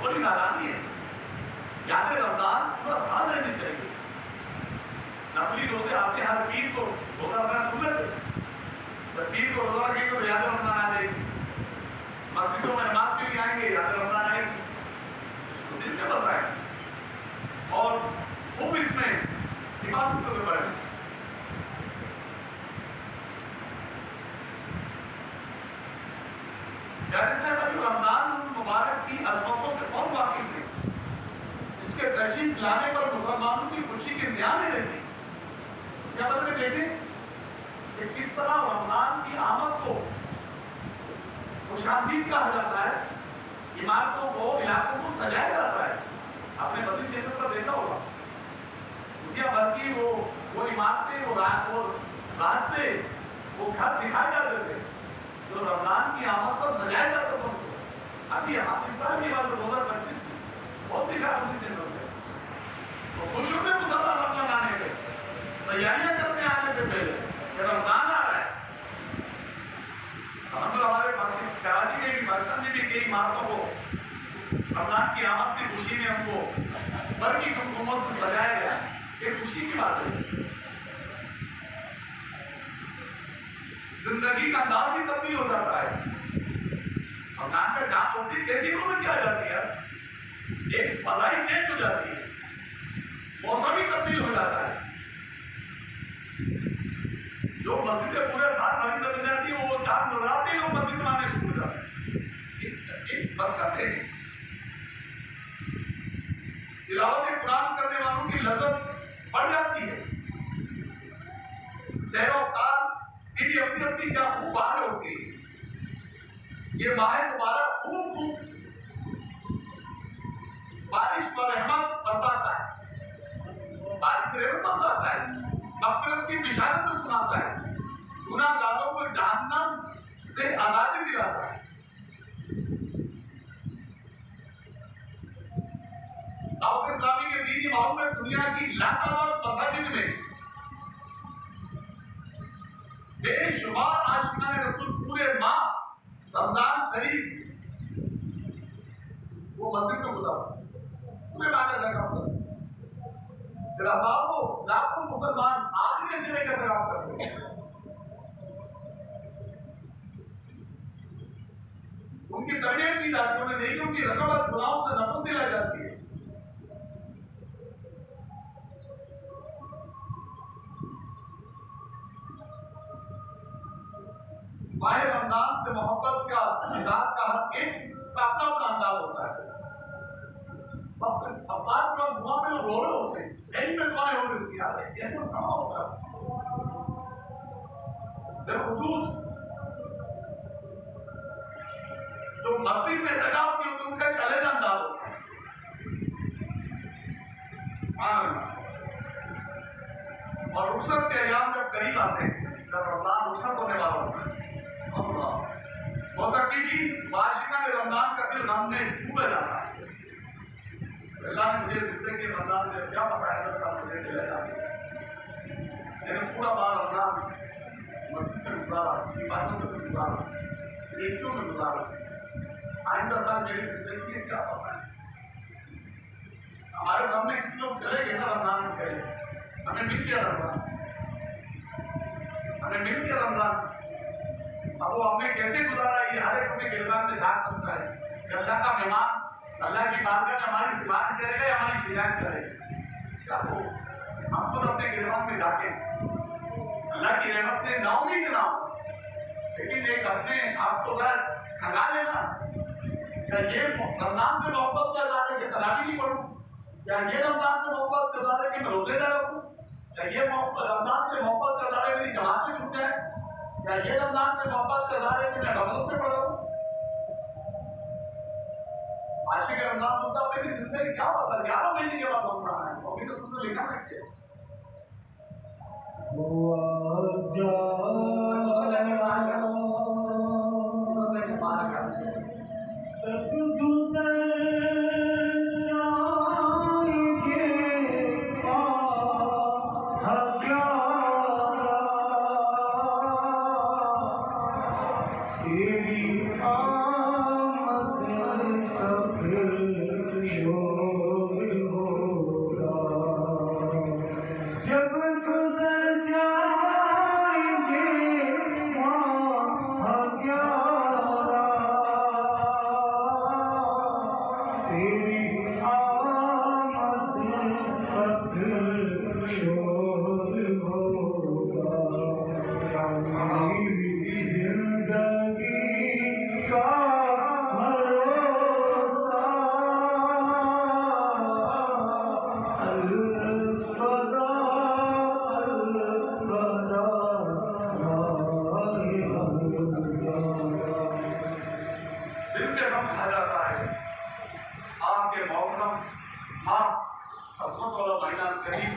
बड़ी नारानी है। याद रमजान पूरा साल रहनी चाहिए। नकली रोजे आते हर पीर को रोजा रखना सुन्नत है। जब पीर को रोजा रखेंगे तो याद रमजान आ जाएगी। मस्जिदों में नमाज के लिए आएंगे, याद रमजान आएगी, उसको दिल में बसाएंगे और वो इसमें इबादत करते बढ़े। रमजान मुबारक की अजमतों से कौन वाकिफ नहीं, इसके तशरीफ लाने पर मुसलमानों की खुशी की इंतहा नहीं रहती। क्या मतलब देखें कि किस तरह रमजान की आमद को खुशामदीद कहा जाता है, इमारतों को इलाकों को सजाया जाता है। आपने मस्जिद चैनल पर देखा होगा, दुनिया भर की वो इमारतें, वो रास्ते, वो घर दिखाए जाते थे जो रमजान की आमद पर सजाया जाता था। अभी पाकिस्तान की बात 2025 की बहुत दिखा मस्जिद चैनल पे, तो खुश होते मुसलमान रमजान आने के तैयारियां करते आने से पहले कि रमजान आ रहा है। हम तो हमारे कराची में भी, पाकिस्तान में भी कई इमारतों को रमजान की आमद की खुशी में हमको भर की कुमकुमों से सजाया गया। ये खुशी की बात है। जिंदगी का अंदाज ही तब्दील हो जाता है। रमजान का जान होती है कैसी नौबत आ जाती है, एक फजाई चेंज हो जाती है, मौसम ही तब्दील हो जाता है। जो मस्जिदें पूरे साल भरी नजर जाती है वो चांद नजर आते ही लोग मस्जिद में आने शुरू हो जाते हैं। एक बरकत है। तिलावत कुरान करने वालों की लज़्ज़त बढ़ जाती है। सैर-ओ-तार की भी अपनी अपनी क्या खूब बाहर होती है। ये माह मुबारक खूब बारिश पर रहमत बरसाता है, बारिश से रहमत बरसाता है, मग़फ़िरत की बिशारत सुनाता है, गुनाहगारों को जहन्नम से आज़ादी दिलाता है। दावत इस्लामी के दीनी माहौल में दुनिया की लातावार मसाजिद में बेशुमार आशिकाने रसूल पूरे माह रमजान शरीफ वो मस्जिद में गुजारते पूरे माह का काम करते। लाखों मुसलमान आखिरी शरीर का काम करते हैं। उनकी तरबियत की जाती है, उन्हें नहीं उनकी रकम और गुनाहों से नफरत दिलाई जाती है। माह रमजान से मोहब्बत का मिजाज का हर एक का अपना अपना अंदाज होता है। अवतार का दुआ में रो रहे होते हैं, सही में दुआएं हो रही होती है, ऐसा समय होता है। बिलखुसूस जो मस्जिद में तकाव की होती है उनका एक अलग अंदाज होता है। और रुखसत के अय्याम जब करीब आते हैं, जब रमजान रुखसत होने वाला होता है, होता कि भी आशिका में रमजान का दिल गम में डूब जाता है। अल्लाह ने मुझे जिंदगी के रमजान से क्या बताया मुझे दिलाया, लेकिन पूरा बार रमजान मस्जिद में गुजारा, इबादत में गुजारा, नेकियों में गुजारा। आइंदा साल मेरी जिंदगी में क्या पता है। हमारे सामने कितने लोग चले गए ना रमजान में गए, हमें मिल गया रमजान, हमें मिल गया रमजान। अब वो हमने कैसे गुजारा ये हर एक अपने गिरबान में झाँक सकता है कि अल्लाह का मेहमान अल्लाह की बारगाह में हमारी सिफारिश करेगा या हमारी शिकायत करेगा। हम खुद अपने गिरबान में झाँके, अल्लाह की रहमत से नाउमीद ना हो, लेकिन एक अपने आप को जरा खंगा लेना, क्या ये रमजान से मोहब्बत का इज़हार है कि तरावी नहीं पढ़ूं, या ये रमजान से मोहब्बत का इज़हार है कि मैं रोजे ना रखूं, या ये रमजान से मोहब्बत का इज़हार है मेरी जमातें छूट जाए, या ये रमजान से मोहब्बत का इज़हार है कि मैं गफलत में पड़ रहा हूं। आशिक रमजान होता है मेरी जिंदगी क्या होता है, 11 महीने के बाद रमजान है, अभी तो सुन लिखा ना चाहिए। तेरी आमद का फिर तेरी आमद तक शोर होगा, मेरी जिंदगी का भरोसा अलबदा अलबदा दिल के गम खा जाता है। आपके मोहतरम माँ हस्मत वाला महीना करीब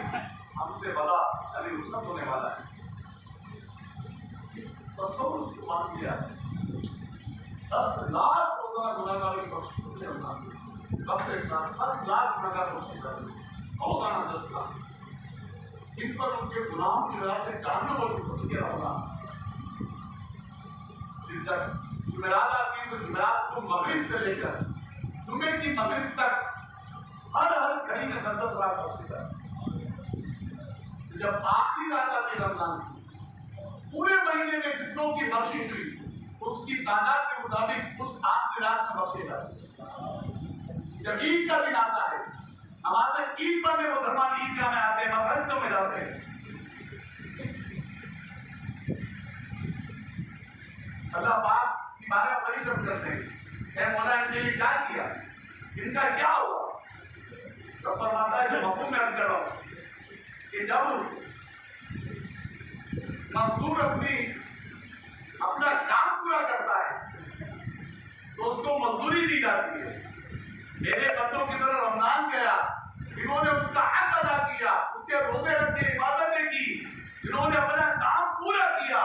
हमसे बड़ा यानी रुखसत होने वाला है। इस तस्वीर को मान लिया है 10 लाख रोजाना गुनाहगारों की बख्शिश होती है। 10 लाख गुनाहगार बख्शिश रोजाना 10 लाख, जिन पर उनके गुनाहों की वजह से जानने वाली खुद होगा। जुमेरात आती है तो जुमेरात को मगरिब से लेकर जुमे की मगरिब तक हर घड़ी में 10 लाख बख्शिश है। जब आखिरी रात आती है रमजान की, पूरे महीने में जितनों की बख्शिश हुई उसकी तादाद के मुताबिक उस आखिरी रात में बख्शेगा। जब ईद का दिन आता है, हमारे ईद पर में मुसलमान ईदगाह में आते हैं, मस्जिदों में जाते हैं। अल्लाह पाक की बारगाह परिशद करते हैं, ऐ मौला इनके लिए क्या किया, इनका क्या हुआ। तो फरमाता है, जो मफहूम में अर्ज कर रहा हूं कि जब मजदूर अपना काम पूरा करता है तो उसको मजदूरी दी जाती है। मेरे बच्चों की तरह रमजान गया, इन्होंने उसका हक अदा किया, उसके रोजे रखे, इबादतें की, इन्होंने अपना काम पूरा किया,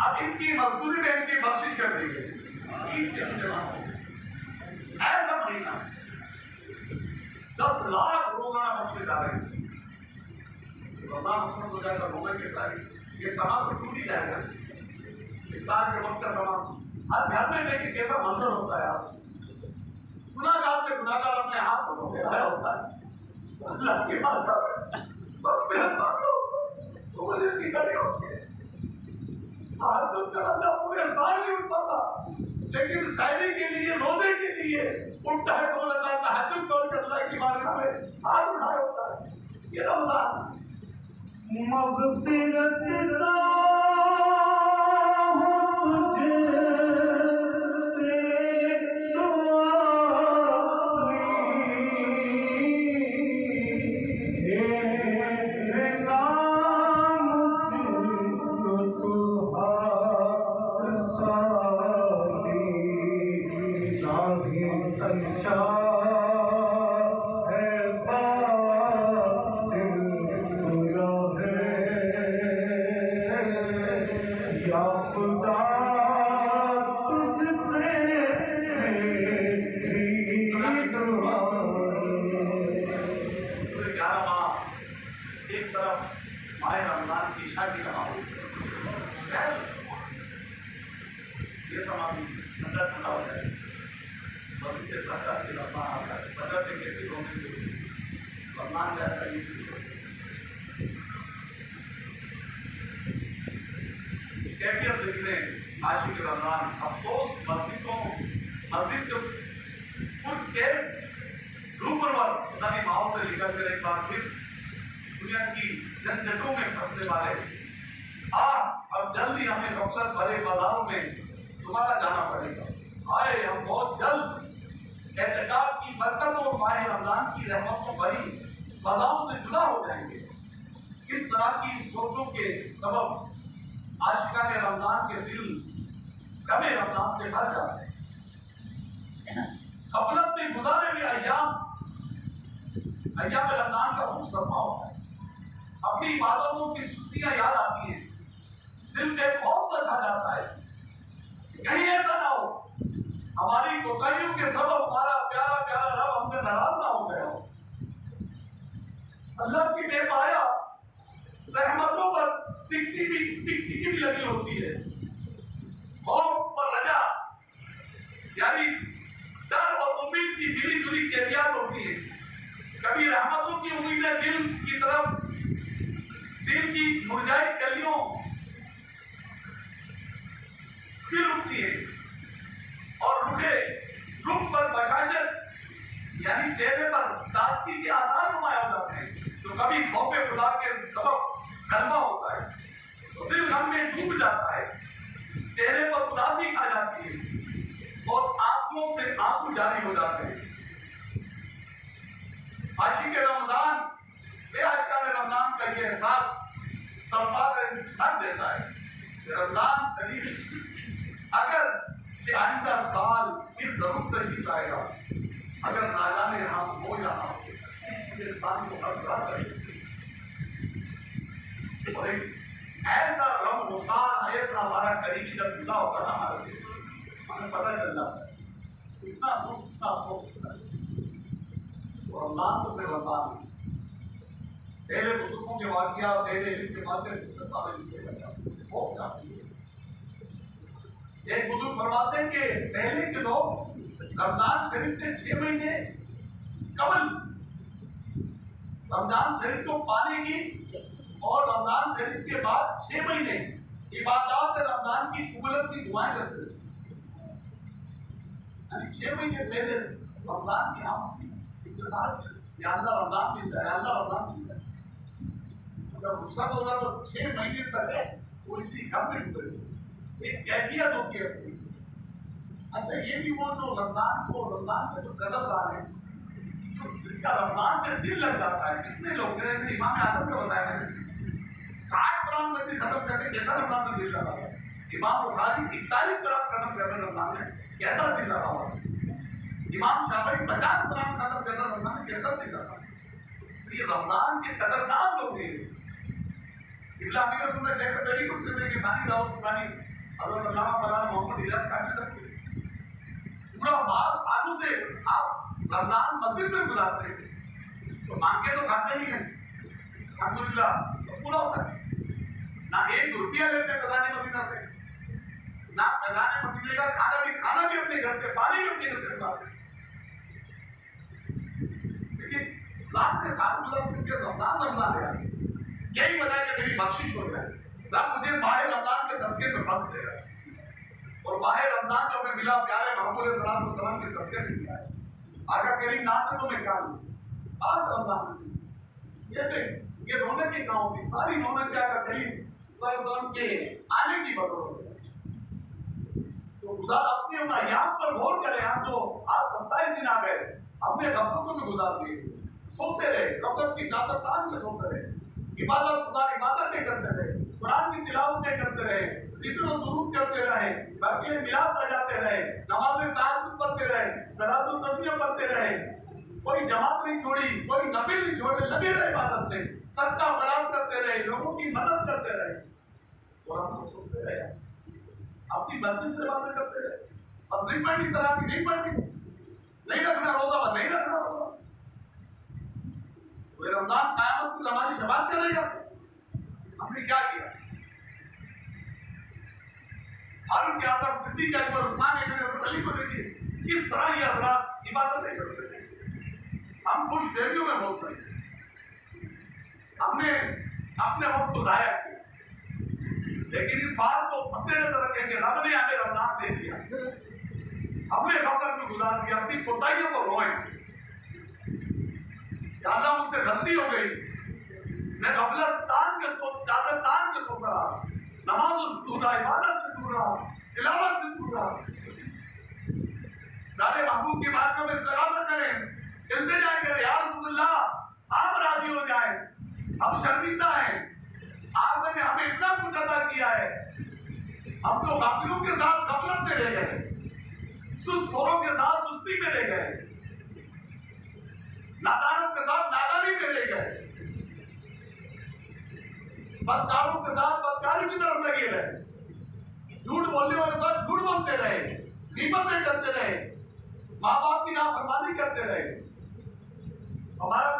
अब इनकी मजदूरी में इनकी बख्शिश कर दी गई। ऐसा महीना 10 लाख रोजाना बख्शे जा रहे हैं। रमजान मुसलमान हो जाएगा, रोजे के सारी ये समा तो टूट ही जाएगा। इफ्तार के वक्त का समा हर घर में देखिए कैसा मंजर होता है। आप गुनाहगार से गुनाहगार अपने हाथ को फेराया होता है। अल्लाह की बात तो मुझे निकल होती है। हाथ तो अल्लाह पूरे साल नहीं उठ पाता, लेकिन शायरी के लिए, रोजे के लिए उठता है। कौन अल्लाह तहज्जुद तौर पर अल्लाह की बारगाह में हाथ उठाया होता है। ये रमजान मग़फ़िरत का तुझसे सवाली है नाम तुझको तू हाथ साली शाही अच्छा है बातिल बुरा है या खुदा तुझसे मेरी दुआ। पूरे 11 माह एक तरफ माह रमजान की इशा की नमाज, ये समा भी ठंडा ठंडा हो जाए। मस्जिद के तहत के रमजान आता है, बदर में कैसे रोने के रमजान जाता है। कैफियत देखने आशिक रमजान, अफसोस मस्जिद के रूपरवर नबी माहौल से निकल कर एक बार फिर दुनिया की झंझटों में फंसने वाले अब जल्दी हमें गफलत भरे बाजारों में तुम्हारा जाना पड़ेगा। आए हम बहुत जल्द एहतिकाफ की बरकतों और माह रमजान की रहमतों भरी फजाओं से जुदा हो जाएंगे। इस तरह की सोचों के सबब आशिकान रमजान के दिल कमे रमजान से भर जाते हैं। गफलत में गुजारे हुए अय्याम रमजान का खूब सरमा होता है। अपनी इबादतों की सुस्तियां याद आती हैं, दिल में खौफ सा छा जाता है। कहीं ऐसा ना हो हमारी कोताहियों के सबब हमारा प्यारा प्यारा रब हमसे नाराज ना हो गया हो। अल्लाह की बेपाया रहमतों पर टिकटी भी लगी होती है। खौफ और रजा यानी डर और उम्मीद की मिली जुली कैफियत होती है। कभी रहमतों की उम्मीदें दिल की मुरझाई कलियों फिर उठती है और रुख पर बशाशत जारी हो जाते हैं। आशिक रमजान आशिकान रमजान का ये एहसास तड़पा कर थक देता है कि रमजान शरीफ अगर आइंदा साल फिर जरूर तशरीफ आएगा, अगर ना जाने हम हो या ना हो इंसान को हर करेंगे। और एक ऐसा रमजान ऐसा हमारा करीबी जब जुदा होता है हमारे से हमें पता चल जाता है इतना दुख इतना अफसोस होता है। तो रमजान तो फिर रमजान पहले बुजुर्गों के वाकिया पहले इनके वाक़े सारे लिखे गए बहुत जाती है। एक बुजुर्ग फरमाते हैं कि पहले के लोग रमजान शरीफ से 6 महीने कबल रमजान शरीफ को पाने की और रमजान शरीफ के बाद 6 महीने इबादत रमजान की कुबूलत की दुआएं करते थे। यानी 6 महीने पहले रमजान की हम इंतजार या अल्लाह रमजान मिलता है, अल्लाह रमजान मिलता है। जब रुखसत होगा तो 6 महीने तक है वो इसी गम में डूबे एक कैफियत होती है। अच्छा ये भी वो जो रमजान का जो कदरदान है जो जिसका रमजान से दिल लग जाता है। कितने लोग थे इमाम आजम को बताया मैंने 60 कुरान मजीद खत्म करके कैसा रमजान में दिल लगा हुआ। इमाम बुखारी 41 कुरान खत्म करने रमजान में कैसा दिल लगा हुआ। इमाम शाफी 50 कुरान खत्म करना रमजान में कैसा दिल लगा। तो ये रमजान के कदरदान लोग हैं। इब्लामी को सुनना शेख तरी को कहते हैं कि बानी रावत सुनानी हज़रत अल्लामा मौलाना मोहम्मद इलियास काजी साहब पूरा 12 सालों से आप रमजान मस्जिद में गुजारते हैं तो मांगे तो खाते नहीं है अल्हम्दुलिल्लाह तो पूरा होता है। ना 1 रुपया लेते खजाने मदीना से, ना खजाने मदीने का खाना भी अपने घर से, पानी भी अपने घर से उतारते। लेकिन रात के साथ गुजरते के रमजान है यही वजह है कि मेरी बख्शिश हो जाए। रब मुझे माह रमजान के सदके में फर्क देगा और माह रमजान जो हमें मिला प्यारे महमूद सलाम के सदके में मिला है। आका करीम नाते तो मैं क्या आज रमजान जैसे ये रौनक के गाँव की सारी रौनक क्या आका करीम सल्लल्लाहु के आने की बदौलत है। तो गुजार अपने अयाम पर गौर करें। हम जो आज 27 दिन आ गए हमने गफलतों में गुजार दिए, सोते रहे, गफलत की चादर तान के सोते रहे, इबादतें करते रहे, कुरान की तिलावतें करते रहे, जिक्र और दुरूद करते रहे, बाकी मिलाद सजाते रहे, नमाज़ें तहज्जुद पढ़ते रहे, सलातुल तस्बीह पढ़ते रहे, कोई जमात नहीं छोड़ी, कोई नफिल नहीं छोड़े, लगे रहे इबादत में, सदका खराब करते रहे, लोगों की मदद करते रहे। और हम लोग सुनते रहे, अपनी मर्जी से बातें करते रहे। अब नहीं पढ़नी तरह की नहीं पढ़नी, नहीं रखना रोजा नहीं रखना रोजा। तो रमजान क़यामत की हमारी शबात करेगा। हमने क्या किया? फारूक आज़म, सिद्दीक़ अकबर, उस्मान गनी, अली को देखिए किस तरह ये हज़रात इबादतें करते थे। हम खुश फहमियों में बोलते हैं, हमने अपने वक्त को ज़ाया किया। लेकिन इस बात को मद्देनजर रखें कि रब ने हमें रमजान दे दिया, हमने गफलत में गुजार दिया, अपनी कोताहियों को रोएं। अल्लाह मुझसे गलती हो गई, मैं गफलत तान के चादर तान के सो रहा, नमाज से दूर रहा, इबादत से दूर रहा, तिलावत से दूर रहा। नारे महबूब की बात को इस्तिग़ासा करें, इल्तिजा करें, या रसूलल्लाह आप राजी हो जाए, हम शर्मिंदा हैं, आपने हमें इतना कुछ अदा किया है, हम तो गाफिलों के साथ गफलत में रह गए, सुस्तोरों के साथ सुस्ती में रह गए, नादानों के साथ नादानी में रह गए, बदकारों के साथ बदकारी की तरफ लगे रहे, झूठ बोलने वाले साथ झूठ बोलते रहे, ग़ीबतें करते रहे, माँ बाप की नाफरमानी करते रहे। हमारा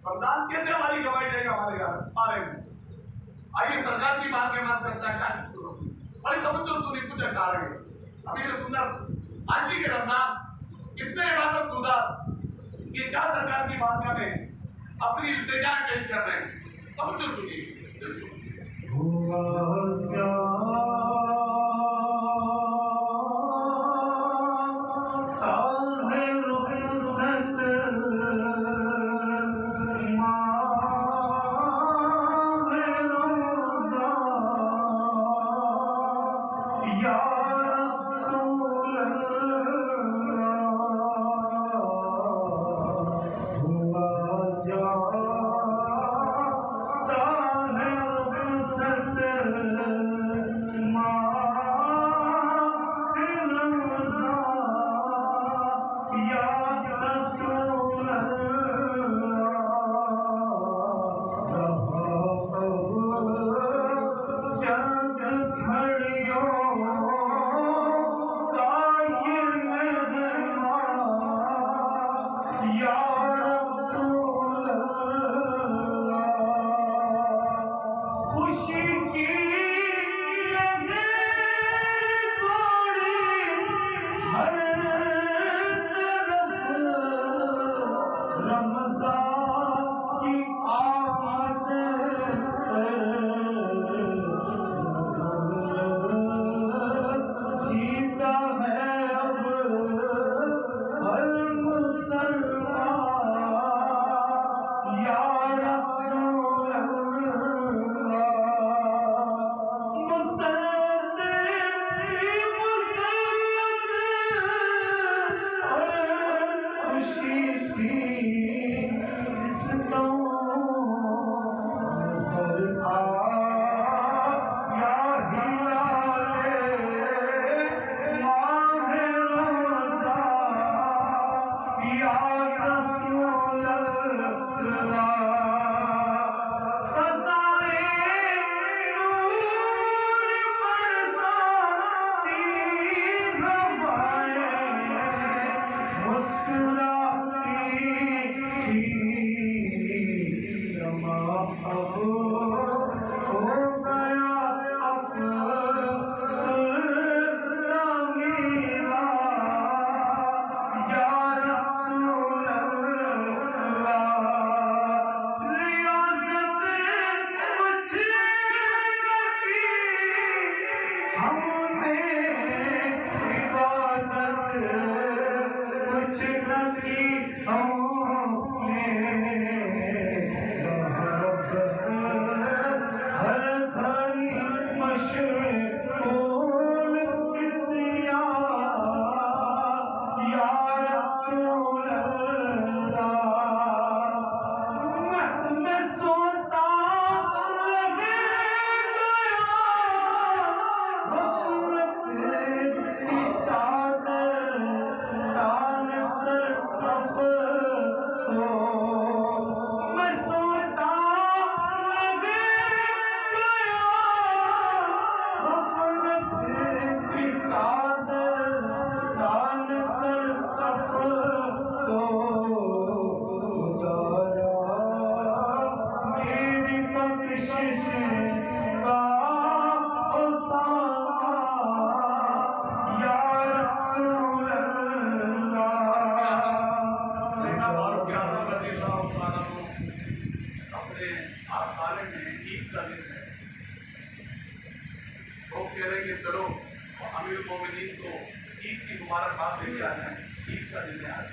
रमजान कैसे हमारी गवाही देगा हमारे बारे में? आइए सरकार की बात में बात करता है। शायद सुनो बड़ी तवज्जो सुनी, कुछ अशार है अभी जो सुंदर आशिक के रमजान कितने इबादत गुजार ये क्या सरकार की बारगाह में अपनी इल्तिजाएं पेश कर रहे हैं। तवज्जो सुनिए। या रसूल अल्लाह, खुशी की लगे तोड़ी हर तरफ, रमज़ान की आमद जीता है अब हर मुसलमान, या रसूल अल्लाह, मुसल्लत खुशी थी जिस दम नज़र आया हिलाले माह रमज़ान, या रसूल अल्लाह, फ़ज़ाए नूर बरसाती हवाएं मुस्कुराती थी, समा अब हो गया अफ़सरदा मेरा, या रसूल अल्लाह, रियाज़त कुछ न की हमने, इबादत कुछ न की हमने, बस हर घड़ी मशगूल किसिया, या रसूल अल्लाह, मैं सोता लगे गया गफलत की चादर तान कर अफ़सोस, मैं सोता लगे गया गफलत की चादर तान कर अफ़सोस, खुदाया मेरी बख्शिश का ओसामा, या रसूल सैयदना फारूक आज़म रज़ियल्लाहु ताला अन्हु अपने आस्थाने में ईद का दिन है, लोग कह रहे कि चलो अमीरुल मोमिनीन को ईद की मुबारकबाद देके आए हैं, ईद का दिन है आज।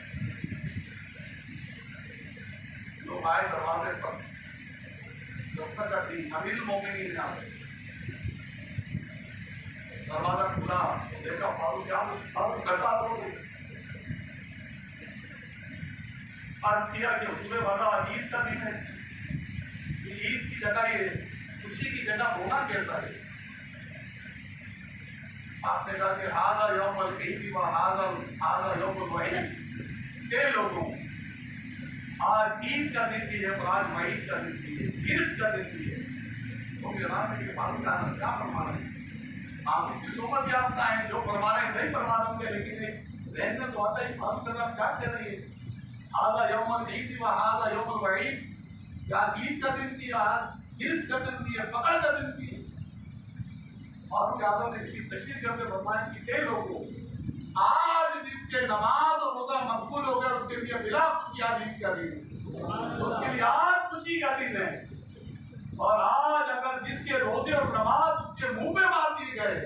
लोग आए दरवाजे पर, दस्तक दी, अमीरुल मोमिनीन ने आए, दरवाजा खुला तो देखा फारूक आज़म, फारूक घटा दो, अर्ज किया कि हुजूर वाला ईद का दिन है, ईद की जगह ये खुशी की जगह होना कैसा है? आपने कहा कि हाज़ा यौमुल ईद व हाज़ा यौमुल वईद, के लोगों आज ईद का दिन भी है और आज वईद का दिन भी है, गिरफ्त का दिन भी है। तो जनाब के फारूक आज़म क्या फरमा रहे हैं? आप की सोबत याफ्ता है, जो फरमा रहे सही फरमा रहे होंगे, लेकिन ज़हन में तो आता ही फारूक आज़म क्या कह रही है? हाज़ा यौमुल ईद व हाज़ा यौमुल वईद, या ईद का दिन भी, आज गिरफ्त का दिन भी है, पकड़ का दिन भी है। फारूक आज़म ने इसकी तशरीह करते फरमाया कि ए लोगों, आज जिसके नमाज और रोजा मकबूल हो गया उसके लिए बिला खुशी आज ईद का दिन है, उसके लिए आज खुशी का दिन है। और आज अगर जिसके रोजे और नमाज उसके मुंह में मार दिए गए,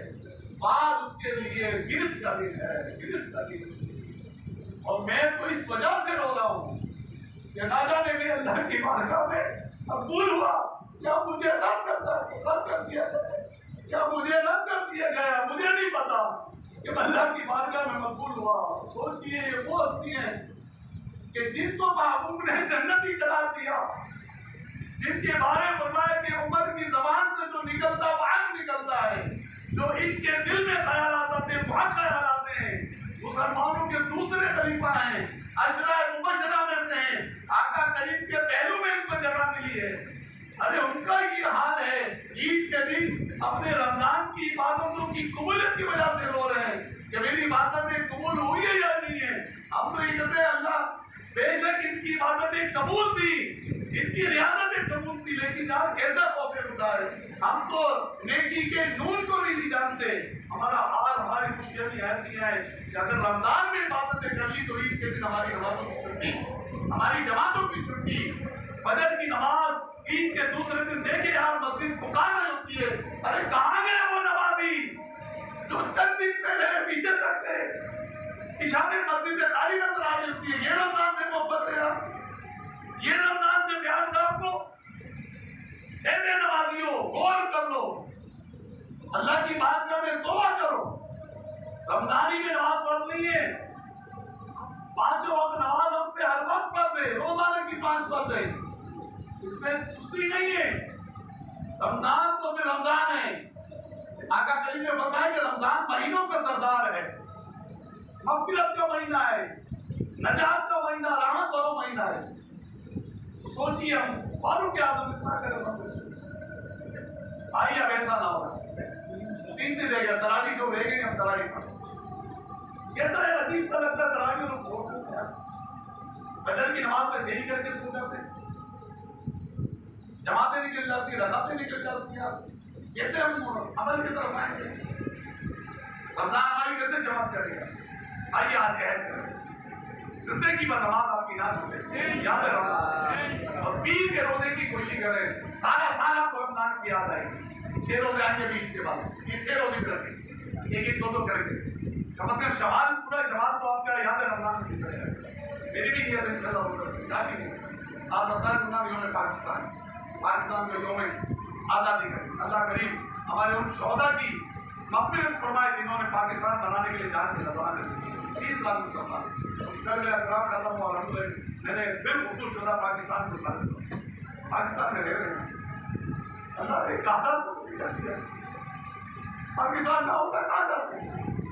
आज उसके लिए गिरफ्त का दिन है, गिरफ्त का दिन। और मैं तो इस वजह से रो रहा हूँ कि ना जाने में अल्लाह की बारगाह में कबूल हुआ या मुझे रद्द कर दिया गया, या मुझे रद्द कर दिया गया, मुझे नहीं पता कि अल्लाह की बारगाह में मकबूल हुआ। सोचिए ये वो हस्ती हैं कि जिनको महबूब ने जन्नती करार दिया, जिनके बारे में फरमाया कि उमर की ज़बान से जो निकलता वो आग निकलता है, जो इनके दिल में ख्यालात आते हैं वहाँ ख्यालात हैं। मुसलमानों के दूसरे खलीफा हैं, अशरा मुबशरा में से हैं, आका करीम के पहलू में इनको जगह मिली है। अरे उनका ये हाल है, ईद के दिन अपने रमजान की इबादतों की कबूलियत की वजह से रो रहे हैं कि मेरी इबादतें कबूल हुई है या नहीं है। हम तो ये कहते हैं अल्लाह बेशक इनकी इबादतें कबूल थी, इनकी रियासतें कबूल थी, लेकिन यार कैसा खौफ खुदा है। हम तो नेकी के नून को भी नहीं जानते। हमारा हाल, हमारी खुशियां भी ऐसी है कि अगर रमजान में इबादतें कर ली तो ईद के दिन हमारी नमाजों की छुट्टी, हमारी जमातों की छुट्टी, फजर की नमाज ईद के दूसरे दिन देखे यार मस्जिद पुकारने होती है। अरे कहाँ गए वो नमाजी जो चंद दिन पहले पीछे तक गए? ईशा में मस्जिद खाली नजर आ रही होती है। ये रमजान से मोहब्बत है यार, ये रमजान से प्यार था आपको? ऐसे नमाजियों गौर कर लो, अल्लाह की बात में तौबा करो। रमजानी में नमाज फर्ज नहीं है, पांचों वक्त नमाज हम पे हर वक्त फर्ज है, रोजाना की 5 फर्ज है, इसमें सुस्ती नहीं है। रमजान तो फिर रमजान है। आका करीम ने बताया कि रमजान महीनों का सरदार है, मग़फ़िरत का महीना है, नजात का महीना, रहमत वाला महीना है। सोचिए हम फारूक आज़म इतना करें, आइए अब ऐसा ना हो 3 दिन रह गया तरावी जो रह गए हम तरावी कैसा है, अजीब सा लगता है। तरावी लोग छोड़ देते हैं, फजर की नमाज में सही करके सो जाते हैं, जमातें निकल जाती है, रकातें निकल जाती है। कैसे हम अमल की तरफ आएंगे? रमजान हमारी कैसे जमात करेगा? आइए आज कहते हैं जिंदगी भर नमाज आपकी ना छूटे, याद रमजान और पीर के रोजे की कोशिश करें। सारा साल आपको रमजान की याद आएगी। 6 रोजे आएंगे बीच के बाद, ये 6 रोजे करेंगे, एक एक दो करेंगे। कम से कम शवाल, पूरा शवाल तो आपका याद है रमजान में निकलेगा। मेरी भी नियत इंशाअल्लाह होगा कि आज 17 गुना योम पाकिस्तान के योम आज़ादी करें। अल्लाह करीम हमारे उन शोहदा की मग़फ़िरत फरमाए जिन्होंने पाकिस्तान बनाने के लिए जान के नज़राने दी। 30 लाख मुसलमान कल मेरा काम खत्म हुआ, मैंने बिलखुसूस शुदा पाकिस्तान को साथ पाकिस्तान में रह रहे हैं। अल्लाह ने आज़ाद को भी कर दिया, पाकिस्तान ना होता कहाँ जाते?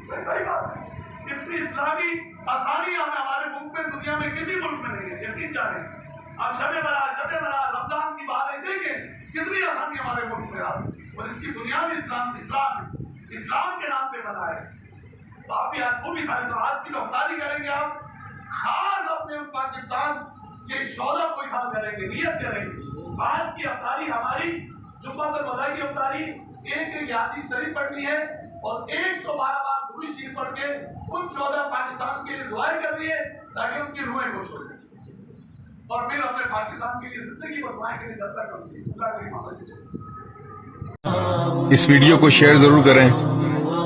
सही बात है। इतनी इस्लामी आसानी हमें हमारे मुल्क में, दुनिया में किसी मुल्क में नहीं है, यकीन जाने। अब शबे बरात रमजान की बात देखें कितनी आसानी हमारे मुल्क में आई, और इसकी बुनियाद इस्लाम के नाम पे बना है। तो आप भी आज खूबी सारी तो आज की तो अफ्तारी करेंगे, आप खास अपने पाकिस्तान के शौदा को हिसाब करेंगे, नियत करेंगे। आज की अफ्तारी हमारी जुम्मतुल वदा की अफ्तारी एक यासीन शरीफ पढ़नी है और 112 बार दुरूद शरीफ पढ़ के उन 14 पाकिस्तान के लिए दुआएं करनी है ताकि उनकी रूहें खुश हो जाए, और फिर अपने पाकिस्तान के लिए जिंदगी बनवाएं के लिए जब तक होंगी। इस वीडियो को शेयर जरूर करें,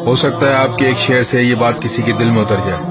हो सकता है आपके एक शेयर से ये बात किसी के दिल में उतर जाए।